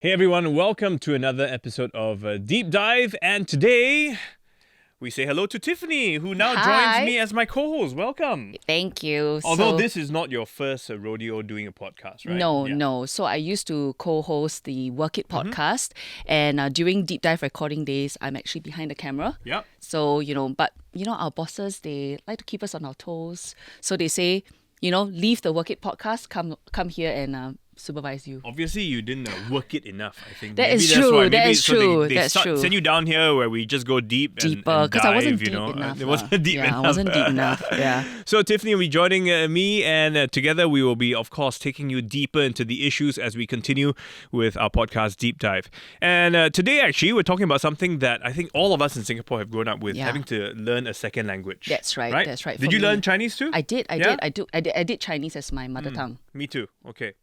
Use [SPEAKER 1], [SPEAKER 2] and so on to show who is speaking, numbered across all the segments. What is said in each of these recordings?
[SPEAKER 1] Hey everyone, welcome to another episode of Deep Dive, and today we say hello to Tiffany, who now joins me as my co-host. Welcome.
[SPEAKER 2] Thank you.
[SPEAKER 1] Although this is not your first rodeo doing a podcast, right?
[SPEAKER 2] No. So I used to co-host the Work It podcast, and during Deep Dive recording days, I'm actually behind the camera.
[SPEAKER 1] Yep.
[SPEAKER 2] So, but our bosses, they like to keep us on our toes. So they say, leave the Work It podcast, come here and supervise you.
[SPEAKER 1] Obviously, you didn't work it enough, I think.
[SPEAKER 2] That
[SPEAKER 1] Maybe
[SPEAKER 2] is
[SPEAKER 1] that's
[SPEAKER 2] true.
[SPEAKER 1] why.
[SPEAKER 2] That
[SPEAKER 1] Maybe
[SPEAKER 2] is
[SPEAKER 1] so
[SPEAKER 2] true.
[SPEAKER 1] They
[SPEAKER 2] That's true.
[SPEAKER 1] send you down here where we just go deeper,
[SPEAKER 2] because I wasn't deep enough.
[SPEAKER 1] It wasn't deep enough.
[SPEAKER 2] I wasn't deep enough. Yeah.
[SPEAKER 1] So Tiffany will be joining me, and together we will be, of course, taking you deeper into the issues as we continue with our podcast Deep Dive. And today, actually, we're talking about something that I think all of us in Singapore have grown up with, having to learn a second language.
[SPEAKER 2] That's right. That's right.
[SPEAKER 1] Did you learn Chinese too?
[SPEAKER 2] I did. I did Chinese as my mother tongue.
[SPEAKER 1] Me too. Okay.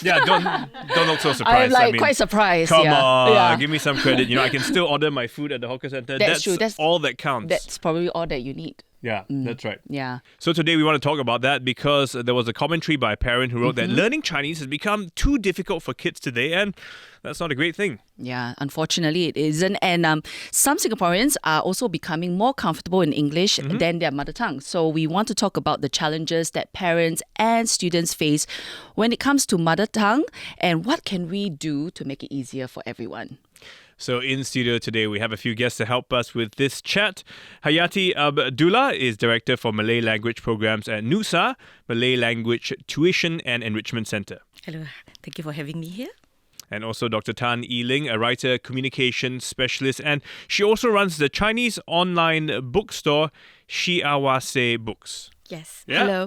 [SPEAKER 2] Yeah,
[SPEAKER 1] don't look so surprised.
[SPEAKER 2] I'm quite surprised.
[SPEAKER 1] Come on, give me some credit. I can still order my food at the hawker center.
[SPEAKER 2] That's true.
[SPEAKER 1] That's all that counts.
[SPEAKER 2] That's probably all that you need.
[SPEAKER 1] Yeah, that's right.
[SPEAKER 2] Yeah.
[SPEAKER 1] So today we want to talk about that because there was a commentary by a parent who wrote that learning Chinese has become too difficult for kids today, and that's not a great thing.
[SPEAKER 2] Yeah, unfortunately it isn't. And some Singaporeans are also becoming more comfortable in English than their mother tongue. So we want to talk about the challenges that parents and students face when it comes to mother tongue, and what can we do to make it easier for everyone.
[SPEAKER 1] So in studio today, we have a few guests to help us with this chat. Hayati Abdullah is Director for Malay Language Programs at NUSA, Malay Language Tuition and Enrichment Center.
[SPEAKER 3] Hello, thank you for having me here.
[SPEAKER 1] And also Dr Tan Ee Ling, a writer, communication specialist, and she also runs the Chinese online bookstore, Shiawase Books.
[SPEAKER 3] Yes.
[SPEAKER 1] Yeah?
[SPEAKER 3] Hello.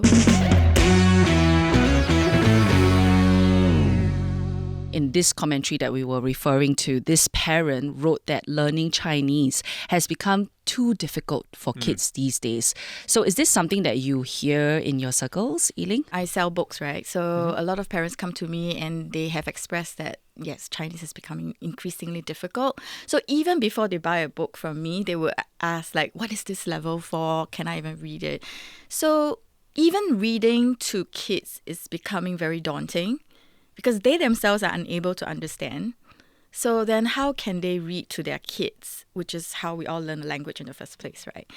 [SPEAKER 2] In this commentary that we were referring to, this parent wrote that learning Chinese has become too difficult for kids these days. So is this something that you hear in your circles, Ee Ling?
[SPEAKER 3] I sell books, right? So a lot of parents come to me and they have expressed that, yes, Chinese is becoming increasingly difficult. So even before they buy a book from me, they would ask, like, what is this level for? Can I even read it? So even reading to kids is becoming very daunting, because they themselves are unable to understand. So then how can they read to their kids, which is how we all learn a language in the first place, right?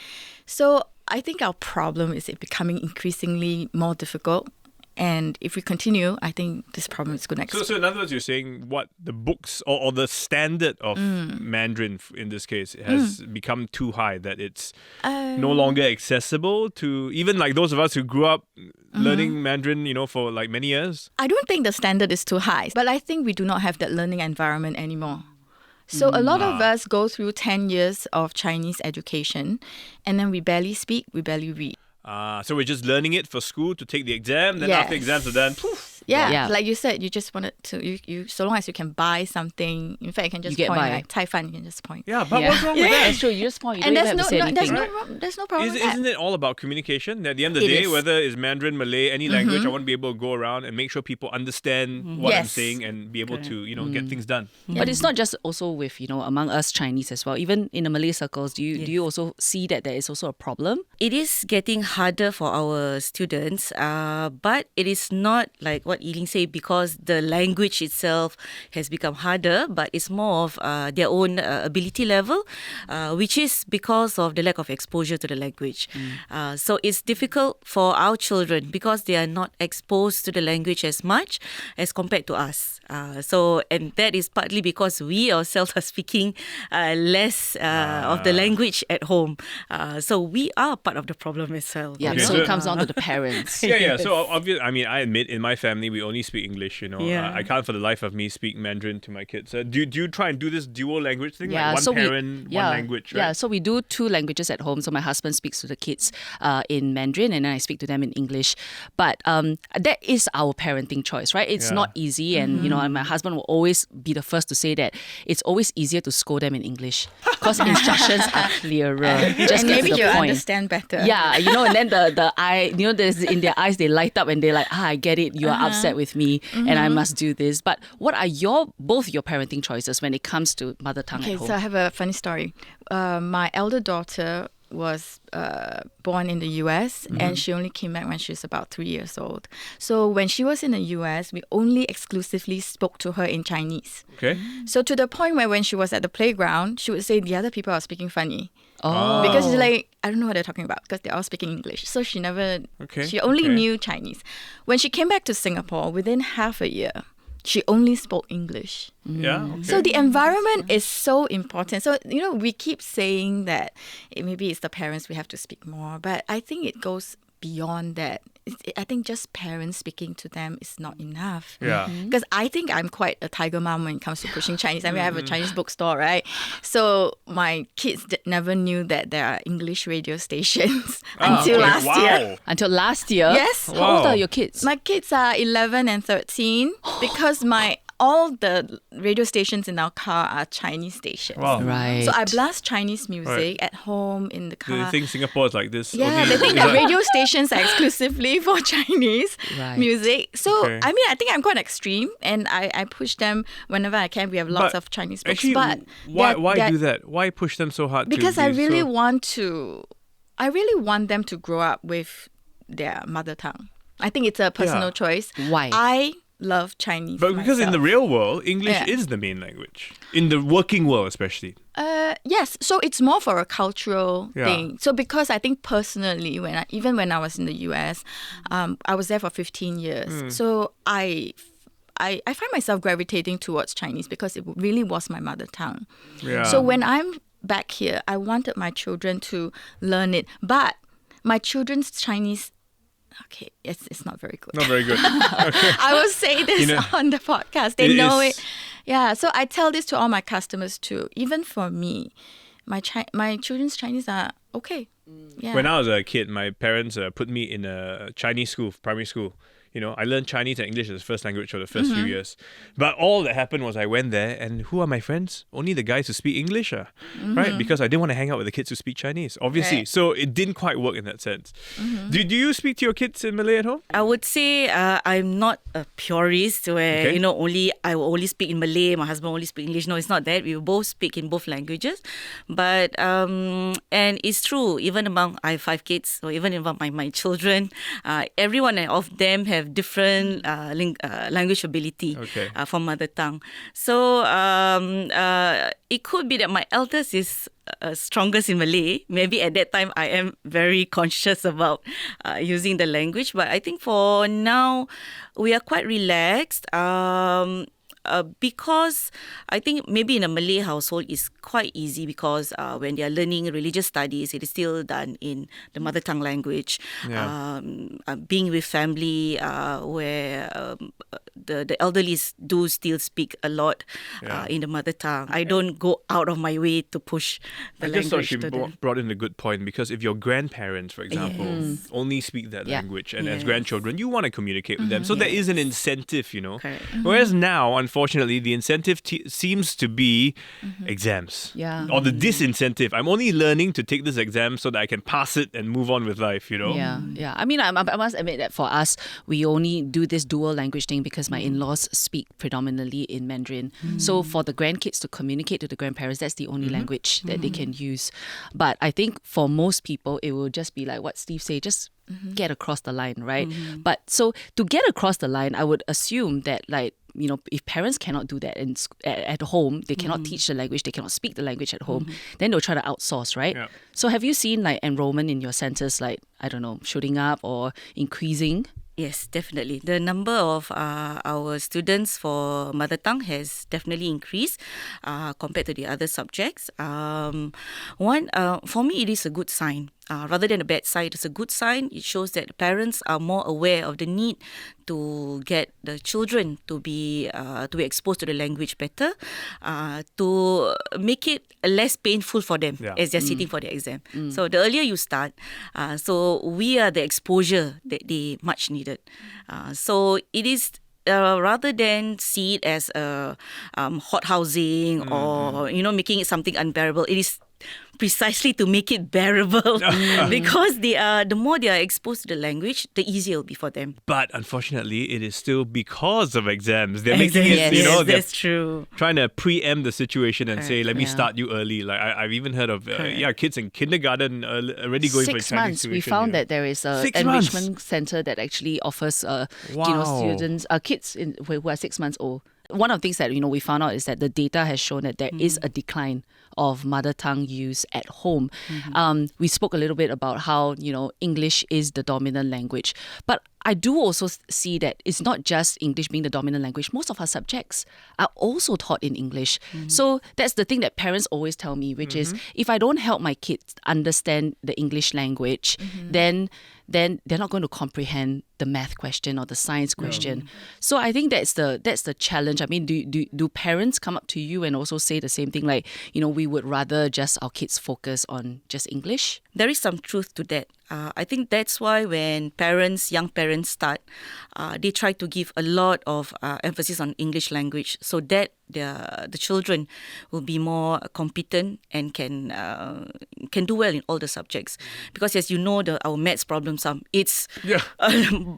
[SPEAKER 3] So I think our problem is it becoming increasingly more difficult. And if we continue, I think this problem is going to explode.
[SPEAKER 1] So in other words, you're saying what the books or the standard of Mandarin in this case has become too high, that it's no longer accessible to even like those of us who grew up learning Mandarin, for like many years?
[SPEAKER 3] I don't think the standard is too high, but I think we do not have that learning environment anymore. So a lot of us go through 10 years of Chinese education, and then we barely speak, we barely read.
[SPEAKER 1] So we're just learning it for school to take the exam, then after exams are done, poof.
[SPEAKER 3] Yeah, like you said, you just wanted to, you so long as you can buy something, in fact, you can just point, like Thai fan, you can just point.
[SPEAKER 1] Yeah, but what's wrong with that?
[SPEAKER 2] That's true, you just point, you
[SPEAKER 3] and
[SPEAKER 2] don't even have to say anything.
[SPEAKER 3] There's no problem with that.
[SPEAKER 1] Isn't it all about communication? At the end of the day, whether it's Mandarin, Malay, any language, I want to be able to go around and make sure people understand what I'm saying and be able to, get things done.
[SPEAKER 2] But it's not just also with, among us Chinese as well. Even in the Malay circles, do you also see that there is also a problem?
[SPEAKER 4] It is getting harder for our students, but it is not like what Ee Ling said, because the language itself has become harder, but it's more of their own ability level, which is because of the lack of exposure to the language. So it's difficult for our children because they are not exposed to the language as much as compared to us. And that is partly because we ourselves are speaking less of the language at home. So we are part of the problem as well.
[SPEAKER 2] Yeah, so it comes down to the parents.
[SPEAKER 1] Yeah. So obviously, I admit in my family we only speak English. I can't for the life of me speak Mandarin to my kids. Do you try and do this dual language thing?
[SPEAKER 2] Yeah,
[SPEAKER 1] like one parent, one language, right?
[SPEAKER 2] Yeah, so we do two languages at home. So my husband speaks to the kids in Mandarin, and then I speak to them in English. But that is our parenting choice, right? It's not easy, and and my husband will always be the first to say that it's always easier to scold them in English because instructions are clearer. Just
[SPEAKER 3] and maybe
[SPEAKER 2] you
[SPEAKER 3] understand better.
[SPEAKER 2] Yeah, and then the eye, there's in their eyes they light up and they're like, I get it. You are upset with me, and I must do this. But what are both your parenting choices when it comes to mother tongue at home?
[SPEAKER 3] So I have a funny story. My elder daughter, was born in the US and she only came back when she was about 3 years old. So when she was in the US, we only exclusively spoke to her in Chinese.
[SPEAKER 1] Okay.
[SPEAKER 3] So to the point where when she was at the playground, she would say the other people are speaking funny.
[SPEAKER 2] Oh.
[SPEAKER 3] Because she's like, I don't know what they're talking about because they're all speaking English. So she only knew Chinese. When she came back to Singapore, within half a year, she only spoke English.
[SPEAKER 1] Yeah. Okay.
[SPEAKER 3] So the environment is so important. So, we keep saying that maybe it's the parents we have to speak more, but I think it goes beyond that. I think just parents speaking to them is not enough.
[SPEAKER 1] Yeah.
[SPEAKER 3] Because I think I'm quite a tiger mom when it comes to pushing Chinese. I mean, I have a Chinese bookstore, right? So my kids never knew that there are English radio stations until last year.
[SPEAKER 2] Until last year?
[SPEAKER 3] Yes.
[SPEAKER 2] How old are your kids?
[SPEAKER 3] My kids are 11 and 13 because all the radio stations in our car are Chinese stations.
[SPEAKER 1] Wow.
[SPEAKER 2] Right.
[SPEAKER 3] So I blast Chinese music at home, in the car.
[SPEAKER 1] Do they think Singapore is like this?
[SPEAKER 3] Yeah, they think that radio stations are exclusively for Chinese
[SPEAKER 2] Right.
[SPEAKER 3] music. So,
[SPEAKER 1] Okay.
[SPEAKER 3] I mean, I think I'm quite extreme and I push them whenever I can. We have lots
[SPEAKER 1] But
[SPEAKER 3] of Chinese books.
[SPEAKER 1] Actually,
[SPEAKER 3] but
[SPEAKER 1] why do that? Why push them so hard?
[SPEAKER 3] because
[SPEAKER 1] to
[SPEAKER 3] I
[SPEAKER 1] be
[SPEAKER 3] really
[SPEAKER 1] so...
[SPEAKER 3] want them to grow up with their mother tongue. I think it's a personal choice.
[SPEAKER 2] Why?
[SPEAKER 3] I love Chinese.
[SPEAKER 1] But because in the
[SPEAKER 3] myself.
[SPEAKER 1] real world, English
[SPEAKER 3] Yeah.
[SPEAKER 1] is the main language. In the working world, especially.
[SPEAKER 3] Yes, so it's more for a cultural
[SPEAKER 1] Yeah.
[SPEAKER 3] thing. So because I think personally, even when I was in the US, I was there for 15 years. So I find myself gravitating towards Chinese because it really was my mother tongue.
[SPEAKER 1] Yeah.
[SPEAKER 3] So when I'm back here, I wanted my children to learn it, but my children's Chinese. Okay, it's not very good.
[SPEAKER 1] Not very good.
[SPEAKER 3] I will say this on the podcast. They know it. Yeah, so I tell this to all my customers too. Even for me, my children's Chinese are okay. Yeah.
[SPEAKER 1] When I was a kid, my parents put me in a Chinese school, primary school. I learned Chinese and English as first language for the first few years. But all that happened was I went there, and who are my friends? Only the guys who speak English, right? Because I didn't want to hang out with the kids who speak Chinese, obviously.
[SPEAKER 3] Right.
[SPEAKER 1] So it didn't quite work in that sense. Do you speak to your kids in Malay at home?
[SPEAKER 4] I would say I'm not a purist where I will only speak in Malay, my husband only speak English. No, it's not that. We both speak in both languages. But and it's true, even among I have 5 kids, so even among my children, every one of them have different language ability for mother tongue. So it could be that my eldest is strongest in Malay. Maybe at that time I am very conscious about using the language. But I think for now we are quite relaxed. Because I think maybe in a Malay household it's quite easy because when they are learning religious studies, it is still done in the mother tongue language.
[SPEAKER 1] Yeah.
[SPEAKER 4] Being with family where the elderly do still speak a lot in the mother tongue. I don't go out of my way to push the
[SPEAKER 1] I just thought
[SPEAKER 4] language
[SPEAKER 1] she
[SPEAKER 4] to them.
[SPEAKER 1] brought in a good point, because if your grandparents, for example, only speak that language, and as grandchildren, you want to communicate with them. So there is an incentive,
[SPEAKER 4] Correct.
[SPEAKER 1] Whereas now, unfortunately, the incentive seems to be exams.
[SPEAKER 2] Yeah.
[SPEAKER 1] Or the disincentive. I'm only learning to take this exam so that I can pass it and move on with life,
[SPEAKER 2] Yeah. I mean, I must admit that for us, we only do this dual language thing because my in-laws speak predominantly in Mandarin. So for the grandkids to communicate to the grandparents, that's the only language that they can use. But I think for most people, it will just be like what Steve said, just get across the line, right? But so to get across the line, I would assume that if parents cannot do that at home, they cannot teach the language, they cannot speak the language at home, then they'll try to outsource, right?
[SPEAKER 1] Yeah.
[SPEAKER 2] So have you seen enrollment in your centers, shooting up or increasing?
[SPEAKER 4] Yes, definitely. The number of our students for mother tongue has definitely increased compared to the other subjects. For me, it is a good sign. Rather than a bad sign, it's a good sign. It shows that parents are more aware of the need to get the children to be exposed to the language better, to make it less painful for them as they're sitting for the exam. So the earlier you start, so we are the exposure that they much needed. So it is. Rather than see it as a hot housing or making it something unbearable, it is precisely to make it bearable because the more they are exposed to the language, the easier it will be for them.
[SPEAKER 1] But unfortunately, it is still because of exams. They're making it,
[SPEAKER 4] Yes,
[SPEAKER 1] they're
[SPEAKER 4] that's true.
[SPEAKER 1] trying to preempt the situation and say, let me
[SPEAKER 2] Yeah.
[SPEAKER 1] start you early. Like I've even heard of kids in kindergarten already going for
[SPEAKER 2] 6
[SPEAKER 1] Chinese
[SPEAKER 2] months. We
[SPEAKER 1] tuition,
[SPEAKER 2] found that there is a
[SPEAKER 1] 6 months.
[SPEAKER 2] enrichment center that actually offers,
[SPEAKER 1] Wow.
[SPEAKER 2] students, kids who are 6 months old. One of the things that we found out is that the data has shown that there is a decline of mother tongue use at home. We spoke a little bit about how English is the dominant language, but I do also see that it's not just English being the dominant language. Most of our subjects are also taught in English. So that's the thing that parents always tell me, which is if I don't help my kids understand the English language, then they're not going to comprehend the math question or the science question. So I think that's the challenge. I mean, do parents come up to you and also say the same thing, like, we would rather just our kids focus on just English?
[SPEAKER 4] There is some truth to that. I think that's why when young parents start, they try to give a lot of emphasis on English language so that the children will be more competent and can do well in all the subjects. Because as you know, our maths problem sum, it's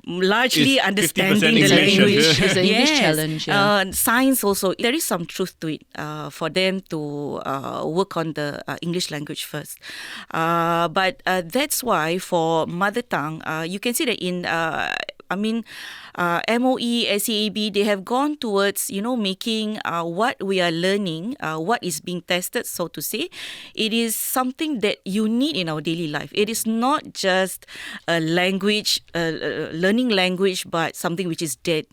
[SPEAKER 4] largely
[SPEAKER 1] It's
[SPEAKER 4] understanding
[SPEAKER 1] 50%
[SPEAKER 4] the
[SPEAKER 1] English,
[SPEAKER 4] language.
[SPEAKER 1] yeah.
[SPEAKER 2] It's an English challenge, yeah.
[SPEAKER 4] Science also, there is some truth to it for them to work on the English language first. But that's why for mother tongue, you can see that in MOE, SEAB, they have gone towards, making what we are learning, what is being tested, so to say, it is something that you need in our daily life. It is not just a language, learning language, but something which is dead.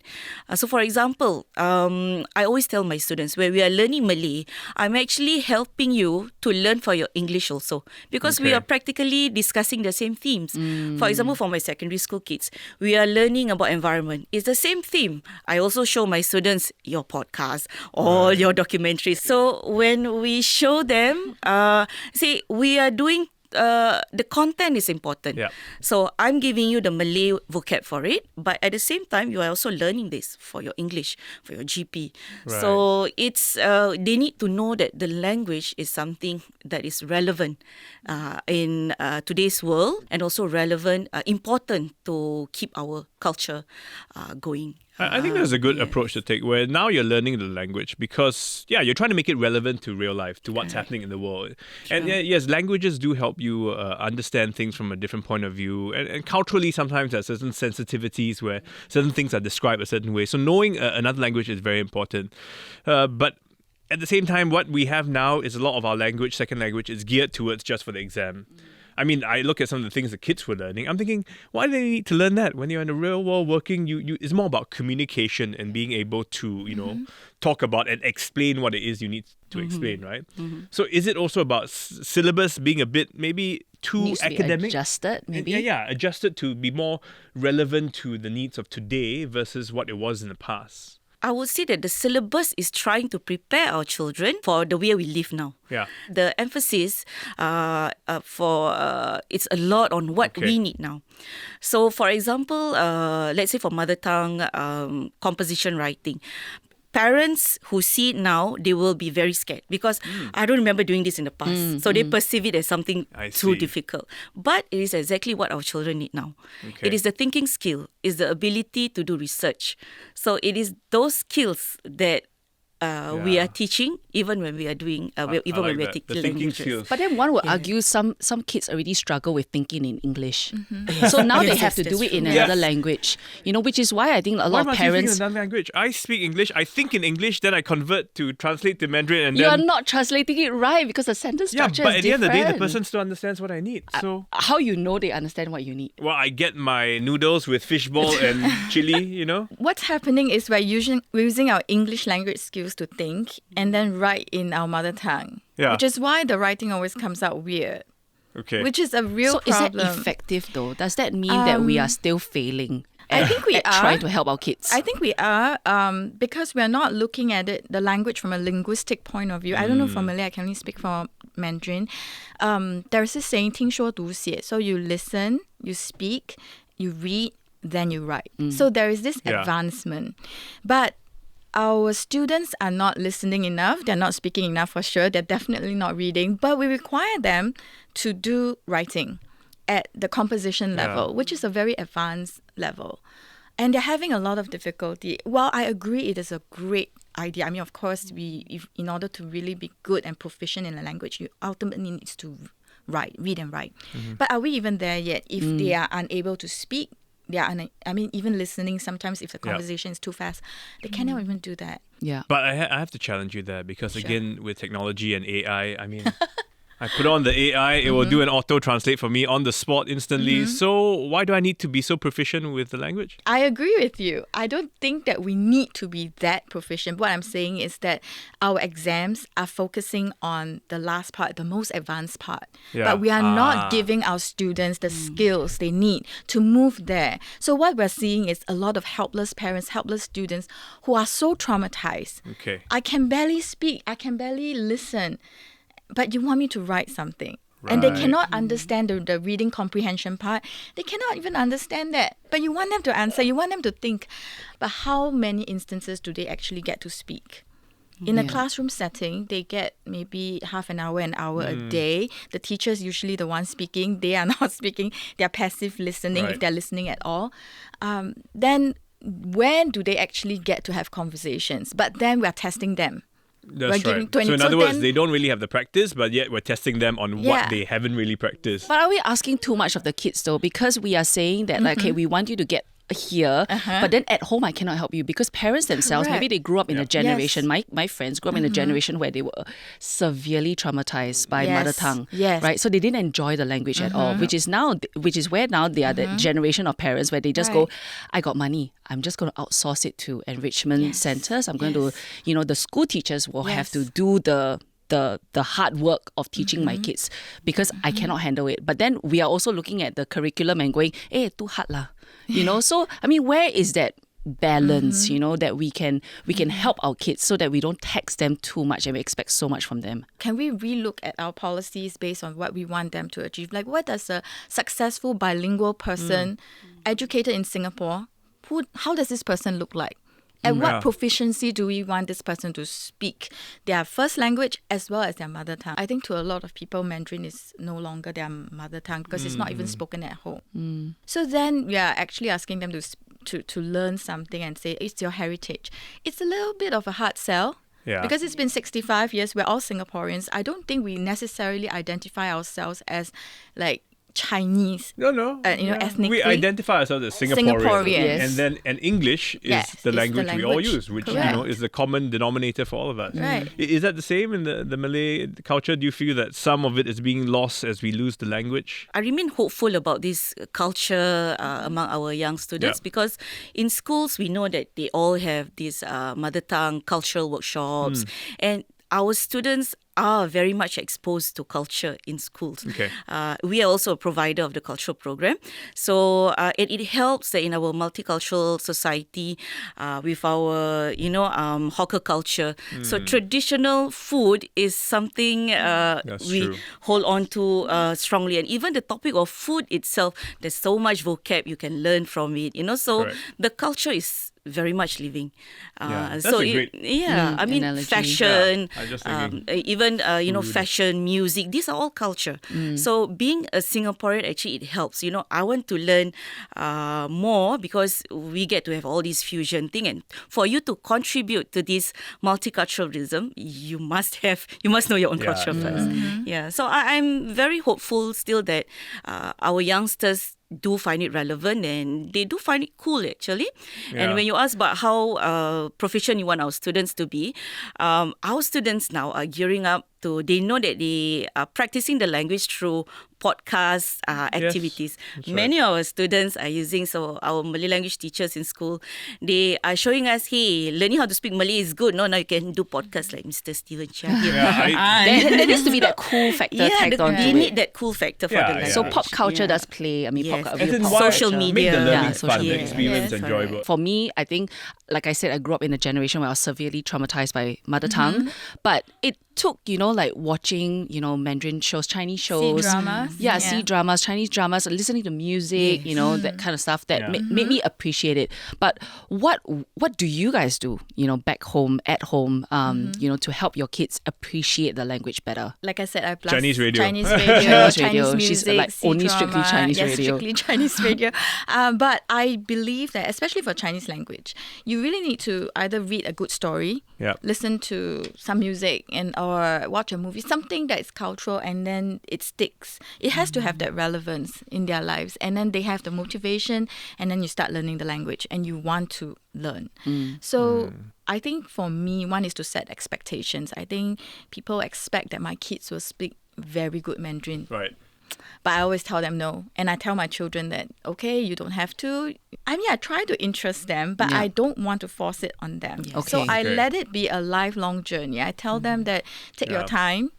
[SPEAKER 4] So for example, I always tell my students, when we are learning Malay, I'm actually helping you to learn for your English also, because we
[SPEAKER 1] Okay.
[SPEAKER 4] are practically discussing the same themes. For example, for my secondary school kids, we are learning about environment. It's the same theme. I also show my students your podcast or your documentaries. So when we show them, we are doing the content is important.
[SPEAKER 1] Yeah.
[SPEAKER 4] So I'm giving you the Malay vocab for it, but at the same time, you are also learning this for your English, for your GP.
[SPEAKER 1] Right.
[SPEAKER 4] So it's they need to know that the language is something that is relevant in today's world, and also relevant, important to keep our culture going.
[SPEAKER 1] I think that's a good approach to take, where now you're learning the language because, you're trying to make it relevant to real life, to what's happening in the world. And yes, languages do help you understand things from a different point of view. And culturally, sometimes there are certain sensitivities where certain things are described a certain way. So knowing another language is very important. But at the same time, what we have now is a lot of our language, second language, is geared towards just for the exam. I mean, I look at some of the things the kids were learning. I'm thinking, why do they need to learn that? When you're in the real world working, it's more about communication and being able to, talk about and explain what it is you need to explain, right? So is it also about syllabus being a bit maybe too
[SPEAKER 2] Needs to be
[SPEAKER 1] academic?
[SPEAKER 2] adjusted, maybe?
[SPEAKER 1] Yeah, adjusted to be more relevant to the needs of today versus what it was in the past.
[SPEAKER 4] I would say that the syllabus is trying to prepare our children for the way we live now.
[SPEAKER 1] Yeah.
[SPEAKER 4] The emphasis it's a lot on what we need now. So, for example, let's say for mother tongue composition writing, parents who see it now, they will be very scared because I don't remember doing this in the past. So they perceive it as something
[SPEAKER 1] I
[SPEAKER 4] too
[SPEAKER 1] see.
[SPEAKER 4] difficult. But it is exactly what our children need now.
[SPEAKER 1] Okay.
[SPEAKER 4] It is the thinking skill, is the ability to do research. So it is those skills that we are teaching even when we are doing, when we are
[SPEAKER 1] the
[SPEAKER 4] teaching
[SPEAKER 1] thinking
[SPEAKER 4] languages.
[SPEAKER 1] skills.
[SPEAKER 2] But then one would argue some kids already struggle with thinking in English. So now they have to do
[SPEAKER 4] that's
[SPEAKER 2] it in
[SPEAKER 4] true.
[SPEAKER 2] another
[SPEAKER 1] Yes.
[SPEAKER 2] language, which is why I think a
[SPEAKER 1] Why
[SPEAKER 2] lot of
[SPEAKER 1] must you think
[SPEAKER 2] parents...
[SPEAKER 1] in another language? I speak English, I think in English, then I convert to translate to Mandarin, and
[SPEAKER 2] You are
[SPEAKER 1] then
[SPEAKER 2] not translating it right because the sentence
[SPEAKER 1] yeah.
[SPEAKER 2] structure
[SPEAKER 1] But
[SPEAKER 2] is
[SPEAKER 1] at the end of the day, the
[SPEAKER 2] different.
[SPEAKER 1] person still understands what I need. So
[SPEAKER 2] How you know they understand what you need?
[SPEAKER 1] well, I get my noodles with fishball and chili.
[SPEAKER 3] What's happening is we're using our English language skills to think and then write in our mother tongue.
[SPEAKER 1] Yeah.
[SPEAKER 3] Which is why the writing always comes out weird.
[SPEAKER 1] Okay.
[SPEAKER 3] Which is a real
[SPEAKER 2] So
[SPEAKER 3] problem.
[SPEAKER 2] is that effective though? Does that mean that we are still failing?
[SPEAKER 3] I think we
[SPEAKER 2] at
[SPEAKER 3] are.
[SPEAKER 2] trying to help our kids.
[SPEAKER 3] I think we are because we're not looking at it, the language from a linguistic point of view. I don't know for Malay, I can only speak for Mandarin. There's this saying, 听说读写. So you listen, you speak, you read, then you write. So there is this
[SPEAKER 1] Yeah.
[SPEAKER 3] advancement. But our students are not listening enough. They're not speaking enough for sure. They're definitely not reading. But we require them to do writing at the composition level, which is a very advanced level. And they're having a lot of difficulty. While I agree it is a great idea. I mean, of course, in order to really be good and proficient in a language, you ultimately need to read and write. But are we even there yet? If they are unable to speak, even listening, sometimes if the conversation is too fast, they cannot even do that.
[SPEAKER 2] Yeah.
[SPEAKER 1] But I have to challenge you there because, again, with technology and AI, I mean, I put on the AI, it will do an auto-translate for me on the spot instantly. So why do I need to be so proficient with the language?
[SPEAKER 3] I agree with you. I don't think that we need to be that proficient. What I'm saying is that our exams are focusing on the last part, the most advanced part.
[SPEAKER 1] Yeah.
[SPEAKER 3] But we are not giving our students the skills they need to move there. So what we're seeing is a lot of helpless parents, helpless students who are so traumatized.
[SPEAKER 1] Okay.
[SPEAKER 3] I can barely speak. I can barely listen. But you want me to write something. And they cannot understand the reading comprehension part. They cannot even understand that. But you want them to answer. You want them to think. But how many instances do they actually get to speak? In a classroom setting, they get maybe half an hour a day. The teacher's usually the one speaking. They are not speaking. They are passive listening, if they're listening at all. Then when do they actually get to have conversations? But then we're testing them.
[SPEAKER 1] That's right. So in other words, they don't really have the practice, but yet we're testing them on what they haven't really practiced.
[SPEAKER 2] But are we asking too much of the kids though? Because we are saying that, like, okay, we want you to get here, but then at home I cannot help you because parents themselves, maybe they grew up in a generation, my friends grew up in a generation where they were severely traumatized by mother tongue, right? So they didn't enjoy the language at all, which is where now they are the generation of parents where they just go, I got money, I'm just going to outsource it to enrichment centers. I'm going to, the school teachers will have to do the hard work of teaching my kids because I cannot handle it. But then we are also looking at the curriculum and going, too hard lah. So I mean, where is that balance, that we can help our kids so that we don't tax them too much and we expect so much from them?
[SPEAKER 3] Can we relook at our policies based on what we want them to achieve? Like, what does a successful bilingual person educated in Singapore, how does this person look like? And what proficiency do we want this person to speak? Their first language as well as their mother tongue. I think to a lot of people, Mandarin is no longer their mother tongue because it's not even spoken at home. So then we are actually asking them to learn something and say, it's your heritage. It's a little bit of a hard sell. Yeah. Because it's been 65 years, we're all Singaporeans. I don't think we necessarily identify ourselves as like Chinese.
[SPEAKER 1] No.
[SPEAKER 3] Ethnically.
[SPEAKER 1] We identify ourselves as Singaporean. And English is the language we all use, which is the common denominator for all of us.
[SPEAKER 3] Right.
[SPEAKER 1] Is that the same in the Malay culture? Do you feel that some of it is being lost as we lose the language?
[SPEAKER 4] I remain hopeful about this culture among our young students because in schools we know that they all have these mother tongue cultural workshops and our students are very much exposed to culture in schools.
[SPEAKER 1] Okay.
[SPEAKER 4] We are also a provider of the cultural program. So it helps that in our multicultural society with our, hawker culture. So traditional food is something we hold on to strongly. And even the topic of food itself, there's so much vocab you can learn from it. So the culture is very much living.
[SPEAKER 1] That's a great
[SPEAKER 4] analogy. Fashion, even
[SPEAKER 1] food.
[SPEAKER 4] fashion, music, these are all culture. So being a Singaporean, actually it helps. I want to learn more because we get to have all these fusion thing, and for you to contribute to this multiculturalism, you must know your own culture first. So I'm very hopeful still that our youngsters do find it relevant and they do find it cool actually. And when you ask about how proficient you want our students to be, our students now are gearing up they know that they are practicing the language through podcast activities. Many of our students are using, so our Malay language teachers in school, they are showing us, hey, learning how to speak Malay is good. No, now you can do podcasts like Mr. Steven Chia.
[SPEAKER 2] There needs to be that cool factor tagged on to it.
[SPEAKER 4] They need that cool factor for the language.
[SPEAKER 2] So pop culture does play. I mean, pop
[SPEAKER 4] social media.
[SPEAKER 1] Make the learning fun, the experience enjoyable.
[SPEAKER 2] For me, I think, like I said, I grew up in a generation where I was severely traumatized by mother tongue. But it took, like watching, Mandarin shows, Chinese shows, Yeah, see dramas, Chinese dramas, listening to music, you know, that kind of stuff that made me appreciate it. But what do you guys do, you know, back home, at home, you know, to help your kids appreciate the language better?
[SPEAKER 3] Like I said, I blast
[SPEAKER 1] Chinese radio.
[SPEAKER 3] Chinese radio,
[SPEAKER 2] Chinese
[SPEAKER 3] Chinese
[SPEAKER 2] radio.
[SPEAKER 3] music,
[SPEAKER 2] She's like only strictly
[SPEAKER 3] C-drama.
[SPEAKER 2] Chinese
[SPEAKER 3] Yes,
[SPEAKER 2] radio.
[SPEAKER 3] strictly Chinese radio. But I believe that, especially for Chinese language, you really need to either read a good story, listen to some music, or watch a movie, something that is cultural, and then it sticks. It has to have that relevance in their lives, and then they have the motivation, and then you start learning the language, and you want to learn. So I think for me, one is to set expectations. I think people expect that my kids will speak very good Mandarin.
[SPEAKER 1] Right.
[SPEAKER 3] But I always tell them no. And I tell my children that, okay, you don't have to. I mean, I try to interest them, but I don't want to force it on them.
[SPEAKER 2] Yes.
[SPEAKER 3] So I
[SPEAKER 1] Okay.
[SPEAKER 3] let it be a lifelong journey. I tell them that take your time.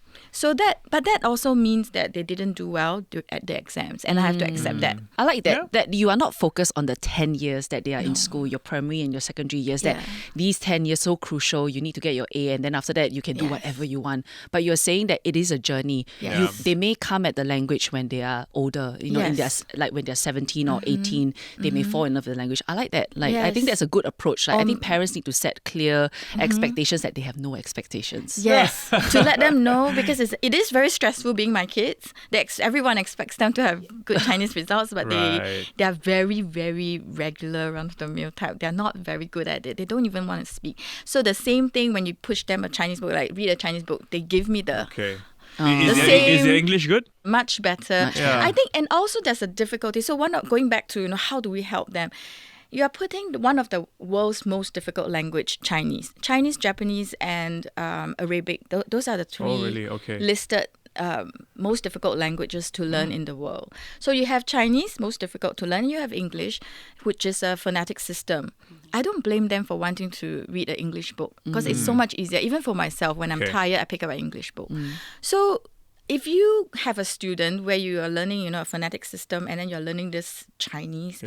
[SPEAKER 3] But that also means that they didn't do well at the exams, and I have to accept that.
[SPEAKER 2] I like that you are not focused on the 10 years that they are in school, your primary and your secondary years, that these 10 years so crucial, you need to get your A, and then after that you can do whatever you want. But you're saying that it is a journey. They may come at the language when they are older, you know, in their, like when they're 17 or 18, they may fall in love with the language. I like that. Like I think that's a good approach. Like I think parents need to set clear expectations that they have no expectations.
[SPEAKER 3] Yes, to let them know, because it is very stressful being my kids. Everyone expects them to have good Chinese results, but they are very, very regular, run-of-the-mill type. They're not very good at it. They don't even want to speak. So the same thing when you push them a Chinese book, like read a Chinese book, they give me the
[SPEAKER 1] Okay.
[SPEAKER 3] The
[SPEAKER 1] Is
[SPEAKER 3] same-
[SPEAKER 1] their English good?
[SPEAKER 3] much better.
[SPEAKER 1] better.
[SPEAKER 3] I think, and also there's a difficulty. So going back to, how do we help them? You are putting one of the world's most difficult language, Chinese, Japanese, and Arabic. Those are the three
[SPEAKER 1] really? Okay.
[SPEAKER 3] listed most difficult languages to learn in the world. So you have Chinese, most difficult to learn. You have English, which is a phonetic system. I don't blame them for wanting to read an English book because it's so much easier. Even for myself, when I'm tired, I pick up an English book. So if you have a student where you are learning, a phonetic system, and then you're learning this Chinese,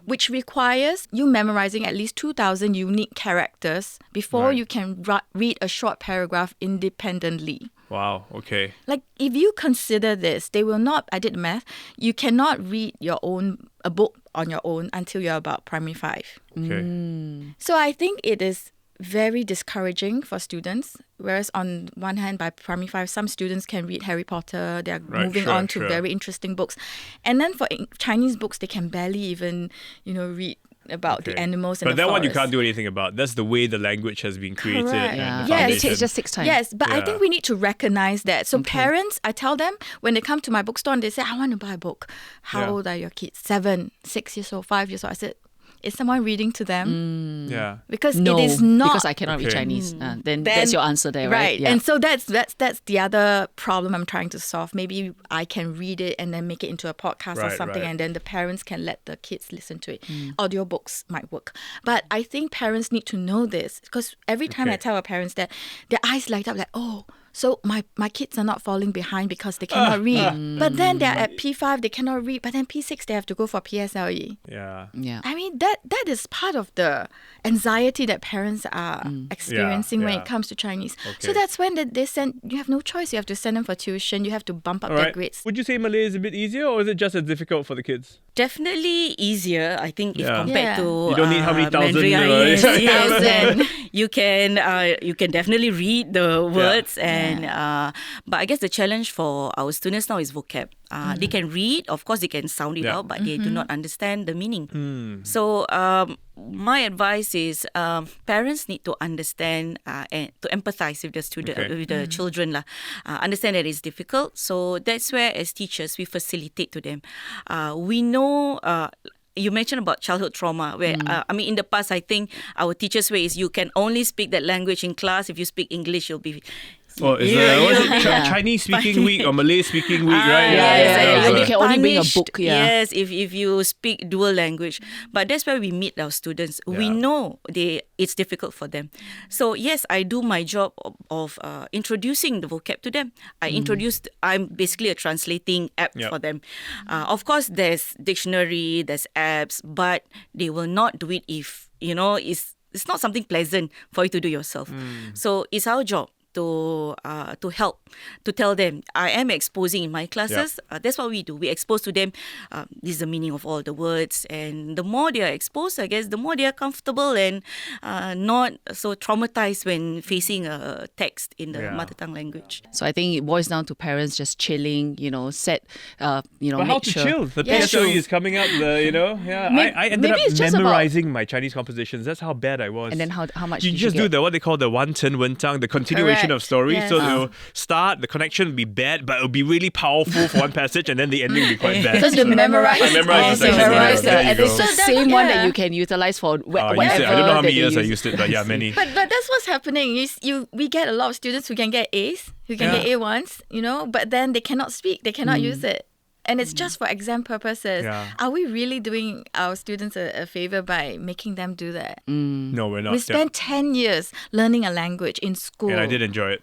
[SPEAKER 3] which requires you memorizing at least 2,000 unique characters before you can read a short paragraph independently.
[SPEAKER 1] Wow. Okay.
[SPEAKER 3] Like, if you consider this, they will not, I did the math, you cannot read a book on your own until you're about primary 5.
[SPEAKER 1] Okay.
[SPEAKER 3] So I think it is very discouraging for students. Whereas on one hand, by primary 5, some students can read Harry Potter. They are moving on to very interesting books. And then for Chinese books, they can barely even, read about the animals in
[SPEAKER 1] but
[SPEAKER 3] the
[SPEAKER 1] that
[SPEAKER 3] forest.
[SPEAKER 1] one you can't do anything about. That's the way the language has been created.
[SPEAKER 3] Correct.
[SPEAKER 1] And the
[SPEAKER 3] Yes.
[SPEAKER 1] foundation.
[SPEAKER 2] It just takes time.
[SPEAKER 3] Yes, but I
[SPEAKER 1] Yeah.
[SPEAKER 3] think we need to recognize that. So parents, I tell them when they come to my bookstore and they say, I want to buy a book. How old are your kids? 7, 6 years old, 5 years old. I said, is someone reading to them?
[SPEAKER 1] Yeah.
[SPEAKER 3] Because
[SPEAKER 2] No,
[SPEAKER 3] it is not.
[SPEAKER 2] because I cannot read
[SPEAKER 1] Okay.
[SPEAKER 2] Chinese. Then that's your answer there, right? Yeah.
[SPEAKER 3] And so that's the other problem I'm trying to solve. Maybe I can read it and then make it into a podcast or
[SPEAKER 1] Right,
[SPEAKER 3] something,
[SPEAKER 1] right.
[SPEAKER 3] and then the parents can let the kids listen to it. Audiobooks might work. But I think parents need to know this, because every time I tell our parents that, their eyes light up like, oh, so my kids are not falling behind because they cannot read. But then they're at P5, they cannot read. But then P6, they have to go for PSLE.
[SPEAKER 1] Yeah.
[SPEAKER 2] Yeah.
[SPEAKER 3] I mean, that is part of the anxiety that parents are experiencing when
[SPEAKER 1] yeah.
[SPEAKER 3] it comes to Chinese. So
[SPEAKER 1] Okay.
[SPEAKER 3] that's when they send, you have no choice. You have to send them for tuition. You have to bump up
[SPEAKER 1] All
[SPEAKER 3] their
[SPEAKER 1] right.
[SPEAKER 3] grades.
[SPEAKER 1] Would you say Malay is a bit easier, or is it just as difficult for the kids?
[SPEAKER 4] Definitely easier, I think, if
[SPEAKER 1] Yeah.
[SPEAKER 4] compared
[SPEAKER 3] Yeah.
[SPEAKER 4] to
[SPEAKER 1] You don't need how many thousand,
[SPEAKER 4] Mandarin.
[SPEAKER 1] right?
[SPEAKER 4] Yes. you can definitely read the words, and but I guess the challenge for our students now is vocab. They can read, of course, they can sound it
[SPEAKER 1] Yeah.
[SPEAKER 4] out, but they do not understand the meaning.
[SPEAKER 1] Hmm.
[SPEAKER 4] So my advice is parents need to understand and to empathize with the student,
[SPEAKER 1] Okay.
[SPEAKER 4] with the children lah. Understand that it's difficult. So that's where, as teachers, we facilitate to them. We know. You mentioned about childhood trauma, where in the past, I think our teachers' way is you can only speak that language in class. If you speak English, you'll be.
[SPEAKER 1] Or is what is it? Chinese speaking week or Malay speaking week, right?
[SPEAKER 2] yeah.
[SPEAKER 1] So-
[SPEAKER 2] You can only bring a
[SPEAKER 4] punished,
[SPEAKER 2] book, yeah.
[SPEAKER 4] Yes, if you speak dual language. But that's where we meet our students. We
[SPEAKER 1] Yeah.
[SPEAKER 4] know it's difficult for them. So yes, I do my job of introducing the vocab to them. I'm basically a translating app
[SPEAKER 1] Yep.
[SPEAKER 4] for them. Of course, there's dictionary, there's apps, but they will not do it if, it's not something pleasant for you to do yourself. So it's our job to help, to tell them. I am exposing in my classes. That's what we do. We expose to them, this is the meaning of all the words. And the more they are exposed, I guess, the more they are comfortable and not so traumatized when facing a text in the mother tongue language.
[SPEAKER 2] So I think it boils down to parents just chilling, set,
[SPEAKER 1] But
[SPEAKER 2] make
[SPEAKER 1] how to
[SPEAKER 2] sure.
[SPEAKER 1] chill? The
[SPEAKER 2] Yeah,
[SPEAKER 1] PSLE is coming up. I ended
[SPEAKER 2] maybe it's
[SPEAKER 1] up
[SPEAKER 2] just about-
[SPEAKER 1] memorizing my Chinese compositions. That's how bad I was.
[SPEAKER 2] And then how much
[SPEAKER 1] you
[SPEAKER 2] did
[SPEAKER 1] just
[SPEAKER 2] you
[SPEAKER 1] do
[SPEAKER 2] get?
[SPEAKER 1] what they call the wan chen wen tang, the continuation of
[SPEAKER 3] Correct.
[SPEAKER 1] stories.
[SPEAKER 3] Yes.
[SPEAKER 1] So it'll start, the connection will be bad, but it'll be really powerful for one passage, and then the ending will be quite bad.
[SPEAKER 3] So you memorize.
[SPEAKER 1] I memorized the
[SPEAKER 3] also.
[SPEAKER 1] section.
[SPEAKER 2] Memorize
[SPEAKER 1] There you
[SPEAKER 2] and
[SPEAKER 1] go.
[SPEAKER 2] it's the
[SPEAKER 3] So that-
[SPEAKER 2] same one that
[SPEAKER 3] yeah.
[SPEAKER 2] you can utilize for
[SPEAKER 1] I
[SPEAKER 2] whatever.
[SPEAKER 1] used it. I don't know how many
[SPEAKER 2] that they
[SPEAKER 1] years I
[SPEAKER 2] use.
[SPEAKER 1] used it, but yeah, many.
[SPEAKER 3] But that's what's happening. We get a lot of students who can get A's, who can get A1s, but then they cannot speak, they cannot use it. And it's just for exam purposes.
[SPEAKER 1] Yeah.
[SPEAKER 3] Are we really doing our students a favor by making them do that?
[SPEAKER 1] No, we're not.
[SPEAKER 3] We spent 10 years learning a language in school.
[SPEAKER 1] And I did enjoy it.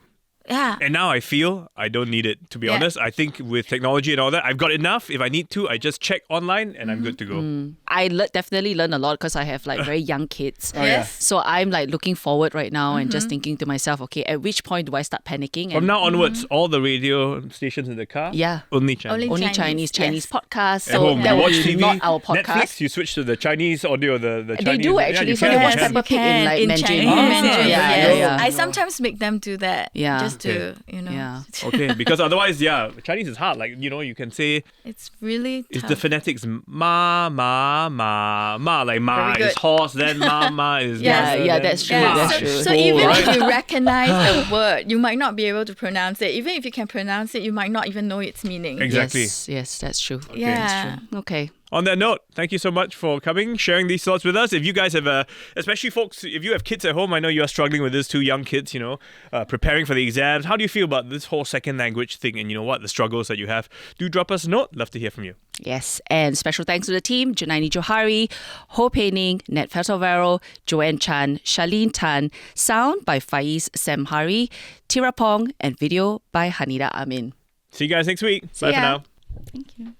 [SPEAKER 3] Yeah.
[SPEAKER 1] And now I feel I don't need it, to be
[SPEAKER 3] Yeah.
[SPEAKER 1] honest. I think with technology and all that, I've got enough. If I need to, I just check online and I'm good to go.
[SPEAKER 2] I definitely learn a lot because I have very young kids.
[SPEAKER 3] Yes.
[SPEAKER 2] So I'm looking forward right now and just thinking to myself, okay, at which point do I start panicking?
[SPEAKER 1] From now onwards, all the radio stations in the car,
[SPEAKER 2] Yeah.
[SPEAKER 1] only Chinese.
[SPEAKER 2] only
[SPEAKER 3] Chinese,
[SPEAKER 2] Chinese
[SPEAKER 3] yes.
[SPEAKER 2] podcasts.
[SPEAKER 1] At
[SPEAKER 2] So
[SPEAKER 1] home,
[SPEAKER 2] that
[SPEAKER 1] you
[SPEAKER 2] will
[SPEAKER 1] watch
[SPEAKER 2] be
[SPEAKER 1] TV,
[SPEAKER 2] not our podcast.
[SPEAKER 1] Netflix, you switch to the Chinese audio, the Chinese.
[SPEAKER 2] They do actually.
[SPEAKER 1] you
[SPEAKER 2] So
[SPEAKER 1] can
[SPEAKER 2] they watch
[SPEAKER 1] watch
[SPEAKER 2] Peppa
[SPEAKER 1] it.
[SPEAKER 2] Pig in Mandarin.
[SPEAKER 3] Chinese.
[SPEAKER 2] Yeah,
[SPEAKER 3] Yes.
[SPEAKER 2] yeah.
[SPEAKER 3] I sometimes make them do that.
[SPEAKER 2] Yeah.
[SPEAKER 3] Just to,
[SPEAKER 2] Yeah.
[SPEAKER 1] Okay, because otherwise, Chinese is hard. You can say
[SPEAKER 3] It's really
[SPEAKER 1] it's
[SPEAKER 3] tough.
[SPEAKER 1] the phonetics ma, like ma
[SPEAKER 3] Very
[SPEAKER 1] is
[SPEAKER 3] good.
[SPEAKER 1] horse, then ma is
[SPEAKER 3] Yes.
[SPEAKER 1] mother,
[SPEAKER 2] Yeah,
[SPEAKER 1] then
[SPEAKER 2] that's true,
[SPEAKER 1] ma
[SPEAKER 2] that's
[SPEAKER 3] so,
[SPEAKER 2] true.
[SPEAKER 1] is
[SPEAKER 3] so
[SPEAKER 1] bull,
[SPEAKER 3] even
[SPEAKER 1] right?
[SPEAKER 3] if you recognize a word, you might not be able to pronounce it. Even if you can pronounce it, you might not even know its meaning.
[SPEAKER 1] Exactly.
[SPEAKER 2] Yes, that's true.
[SPEAKER 3] Yeah.
[SPEAKER 2] Okay.
[SPEAKER 1] On that note, thank you so much for coming, sharing these thoughts with us. If you guys have, especially folks, if you have kids at home, I know you are struggling with this, 2 young kids, preparing for the exams. How do you feel about this whole second language thing and the struggles that you have? Do drop us a note. Love to hear from you.
[SPEAKER 2] Yes, and special thanks to the team, Junaini Johari, Ho Pei Ning, Nat Fetovero, Joanne Chan, Charlene Tan, sound by Faiz Semhari, Tira Pong, and video by Hanida Amin.
[SPEAKER 1] See you guys next week. Bye for
[SPEAKER 2] ya.
[SPEAKER 1] now.
[SPEAKER 3] Thank you.